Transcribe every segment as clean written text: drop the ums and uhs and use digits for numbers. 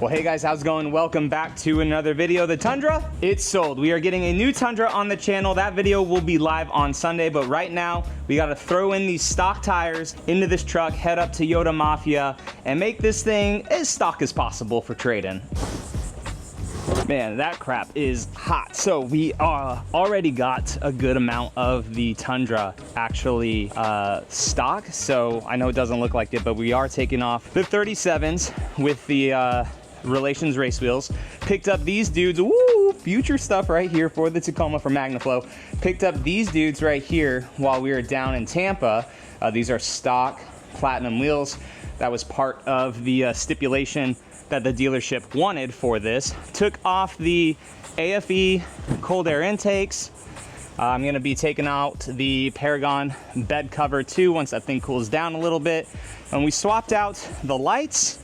Well, hey guys, how's it going? Welcome back to another video. The Tundra, it's sold. We are getting a new Tundra on the channel. That video will be live on Sunday, but right now we got to throw in these stock tires into this truck, head up to Toyota Mafia, and make this thing as stock as possible for trade-in. Man, that crap is hot. So we already got a good amount of the Tundra actually stock. So I know it doesn't look like it, but we are taking off the 37s with the Relations race wheels. Picked up these dudes, woo, future stuff right here for the Tacoma from Magnaflow. Picked up these dudes right here while we were down in Tampa. These are stock Platinum wheels. That was part of the stipulation that the dealership wanted for this. Took off the AFE cold air intakes. I'm gonna be taking out the Paragon bed cover too once that thing cools down a little bit. And we swapped out the lights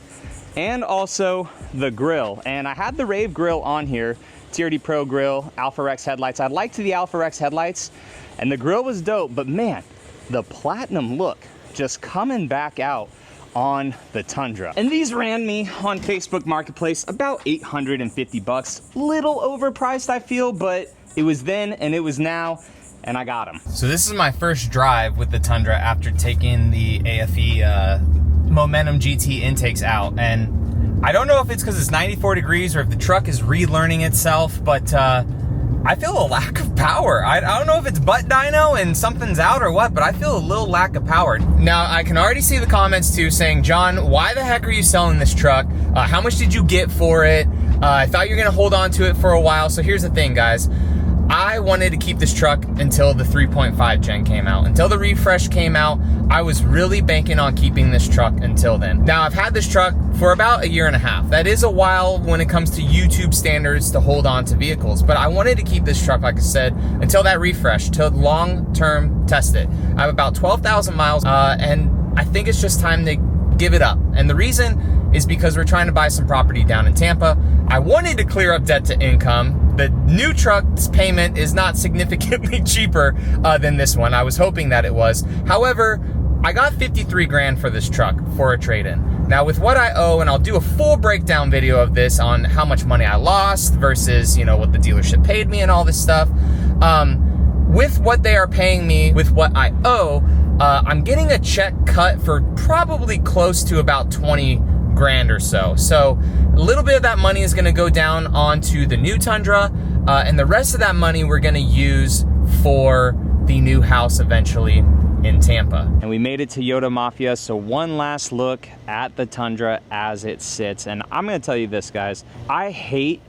and also the grill. And I had the Rave grill on here, TRD Pro grill, Alpha Rex headlights. I liked the Alpha Rex headlights and the grill was dope, but man, the Platinum look just coming back out on the Tundra. And these ran me on Facebook Marketplace about 850 bucks. Little overpriced, I feel, but it was then and it was now, and I got them. So this is my first drive with the Tundra after taking the AFE Momentum GT intakes out. And I don't know if it's because it's 94 degrees or if the truck is relearning itself, but I feel a lack of power. I don't know if it's butt dyno and something's out or what, but I feel a little lack of power. Now, I can already see the comments too saying, John, why the heck are you selling this truck? How much did you get for it? I thought you were gonna hold on to it for a while. So here's the thing, guys. I wanted to keep this truck until the 3.5 gen came out. Until the refresh came out, I was really banking on keeping this truck until then. Now, I've had this truck for about 1.5 years. That is a while when it comes to YouTube standards to hold on to vehicles, but I wanted to keep this truck, like I said, until that refresh, to long-term test it. I have about 12,000 miles, and I think it's just time to give it up. And the reason is because we're trying to buy some property down in Tampa. I wanted to clear up debt to income. The new truck's payment is not significantly cheaper than this one. I was hoping that it was. However, I got 53 grand for this truck for a trade-in. Now with what I owe, and I'll do a full breakdown video of this on how much money I lost versus, you know, what the dealership paid me and all this stuff. With what they are paying me, with what I owe, I'm getting a check cut for probably close to about 20 grand or so. So a little bit of that money is gonna go down onto the new Tundra, and the rest of that money we're gonna use for the new house eventually in Tampa. And we made it to Toyota Mafia, so one last look at the Tundra as it sits. And I'm gonna tell you this, guys, I hate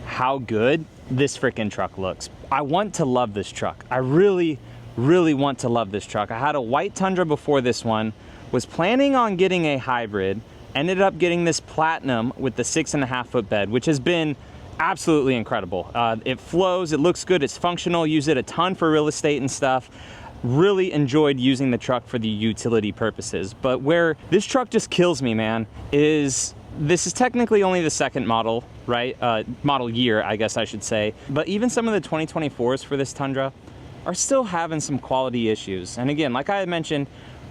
how good this freaking truck looks. I want to love this truck. I really, really want to love this truck. I had a white Tundra before this one, was planning on getting a hybrid, ended up getting this Platinum with the 6.5 foot bed, which has been absolutely incredible. It flows, it looks good, it's functional, use it a ton for real estate and stuff. Really enjoyed using the truck for the utility purposes. But where this truck just kills me, man, is this is technically only the second model, right? Model year, I guess I should say. But even some of the 2024s for this Tundra are still having some quality issues. And again, like I had mentioned,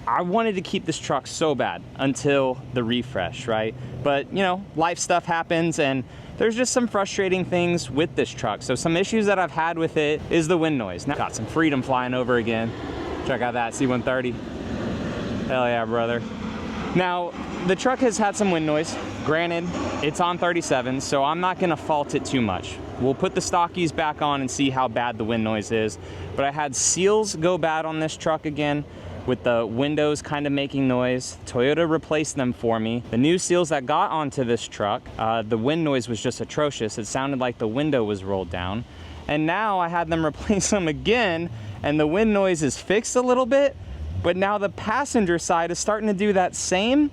I wanted to keep this truck so bad until the refresh, right? But you know, life stuff happens and there's just some frustrating things with this truck. So some issues that I've had with it is the wind noise. Now, got some Freedom flying over again. Check out that C130. Hell yeah, brother. Now, the truck has had some wind noise. Granted, it's on 37, so I'm not gonna fault it too much. We'll put the stockies back on and see how bad the wind noise is. But I had seals go bad on this truck again, with the windows kind of making noise. Toyota replaced them for me. The new seals that got onto this truck, the wind noise was just atrocious. It sounded like the window was rolled down. And now I had them replace them again, and the wind noise is fixed a little bit, but now the passenger side is starting to do that same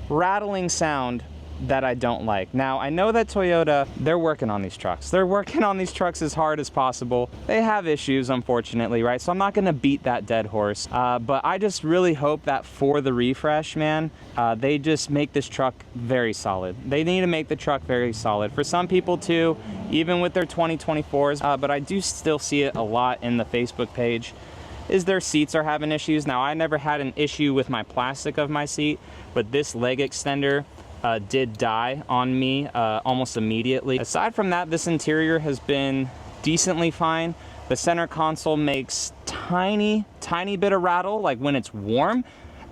rattling sound that I don't like. Now, I know that Toyota, they're working on these trucks. They're working on these trucks as hard as possible. They have issues, unfortunately, right? So I'm not gonna beat that dead horse, but I just really hope that for the refresh, man, they just make this truck very solid. They need to make the truck very solid. For some people too, even with their 2024s, but I do still see it a lot in the Facebook page, is their seats are having issues. Now, I never had an issue with my plastic of my seat, but this leg extender did die on me almost immediately. Aside from that, this interior has been decently fine. The center console makes tiny bit of rattle, like when it's warm.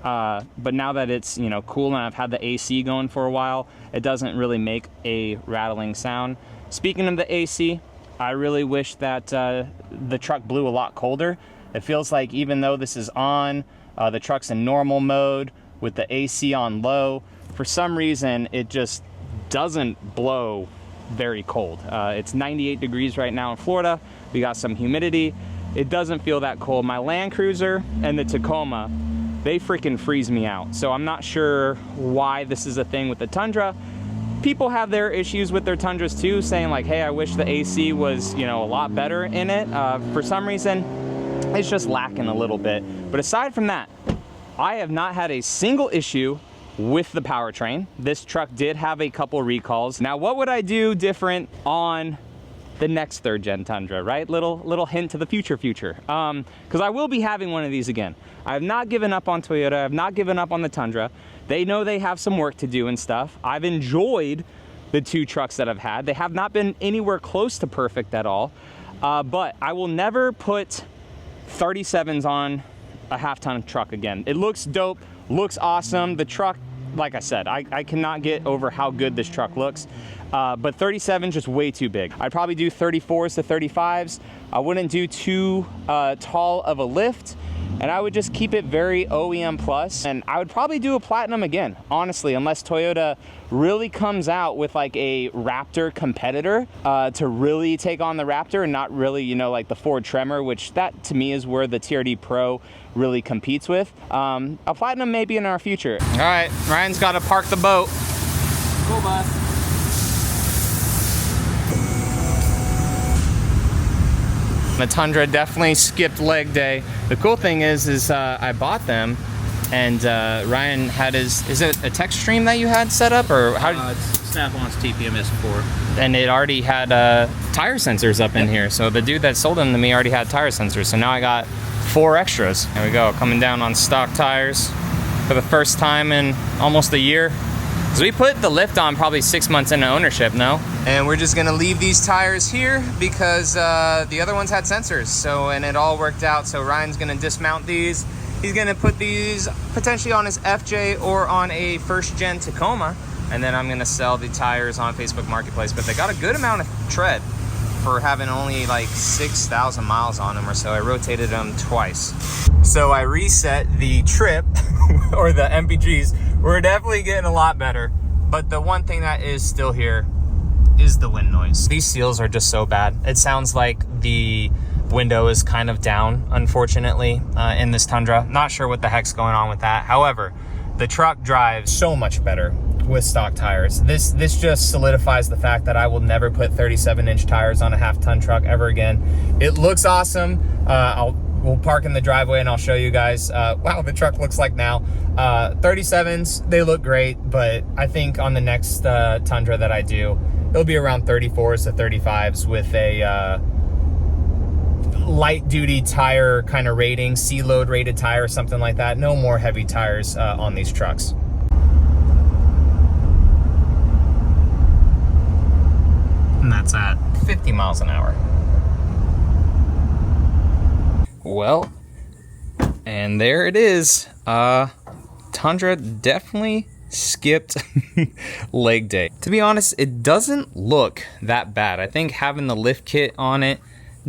But now that it's, you know, cool and I've had the AC going for a while, it doesn't really make a rattling sound. Speaking of the AC, I really wish that the truck blew a lot colder. It feels like even though this is on, the truck's in normal mode with the AC on low, for some reason it just doesn't blow very cold. It's 98 degrees right now in Florida. We got some humidity. It doesn't feel that cold. My Land Cruiser and the Tacoma, they freaking freeze me out. So I'm not sure why this is a thing with the Tundra. People have their issues with their Tundras too, saying like, hey, I wish the AC was, you know, a lot better in it. For some reason, it's just lacking a little bit. But aside from that, I have not had a single issue with the powertrain. This truck did have a couple recalls. Now, what would I do different on the next 3rd gen Tundra, right? Little hint to the future. Because I will be having one of these again. I have not given up on Toyota. I have not given up on the Tundra. They know they have some work to do and stuff. I've enjoyed the 2 trucks that I've had. They have not been anywhere close to perfect at all. But I will never put 37s on a half-ton truck again. It looks dope, looks awesome. The truck, like I said, I cannot get over how good this truck looks. But 37's just way too big. I'd probably do 34s to 35s. I wouldn't do too tall of a lift, and I would just keep it very OEM plus. And I would probably do a Platinum again, honestly, unless Toyota really comes out with like a Raptor competitor to really take on the Raptor, and not really, you know, like the Ford Tremor, which that to me is where the TRD Pro really competes with. A Platinum may be in our future. All right, Ryan's got to park the boat. Cool, bud. The Tundra definitely skipped leg day. The cool thing is I bought them, and Ryan had his, is it a text stream that you had set up, or how? It's Snap-on's TPMS4. And it already had tire sensors up in here. So the dude that sold them to me already had tire sensors. So now I got 4 extras. There we go, coming down on stock tires for the first time in almost a year. So we put the lift on probably 6 months into ownership, no? And we're just gonna leave these tires here because the other ones had sensors. So, and it all worked out. So Ryan's gonna dismount these. He's gonna put these potentially on his FJ or on a 1st gen Tacoma. And then I'm gonna sell the tires on Facebook Marketplace. But they got a good amount of tread for having only like 6,000 miles on them or so. I rotated them twice. So I reset the trip or the MPGs. We're definitely getting a lot better. But the one thing that is still here is the wind noise. These seals are just so bad. It sounds like the window is kind of down, unfortunately, in this Tundra. Not sure what the heck's going on with that. However, the truck drives so much better with stock tires. This just solidifies the fact that I will never put 37-inch tires on a half-ton truck ever again. It looks awesome. We'll park in the driveway and I'll show you guys wow, the truck looks like now. 37s, they look great, but I think on the next Tundra that I do, it'll be around 34s to 35s with a light duty tire kind of rating, C-load rated tire, something like that. No more heavy tires on these trucks. And that's at 50 miles an hour. Well, and there it is. Tundra definitely skipped leg day. To be honest, it doesn't look that bad. I think having the lift kit on it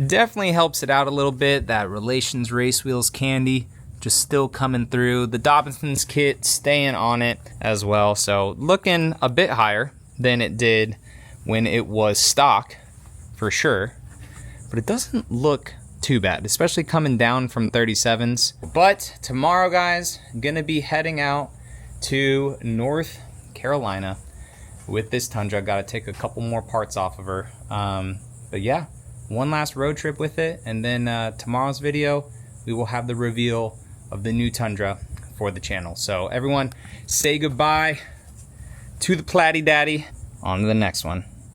definitely helps it out a little bit. That Relations Race Wheels candy just still coming through. The Dobinson's kit staying on it as well. So looking a bit higher than it did when it was stock, for sure. But it doesn't look too bad, especially coming down from 37s. But tomorrow, guys, I'm gonna be heading out to North Carolina with this Tundra. Gotta take a couple more parts off of her. But yeah, one last road trip with it, and then tomorrow's video, we will have the reveal of the new Tundra for the channel. So everyone, say goodbye to the Platty Daddy. On to the next one.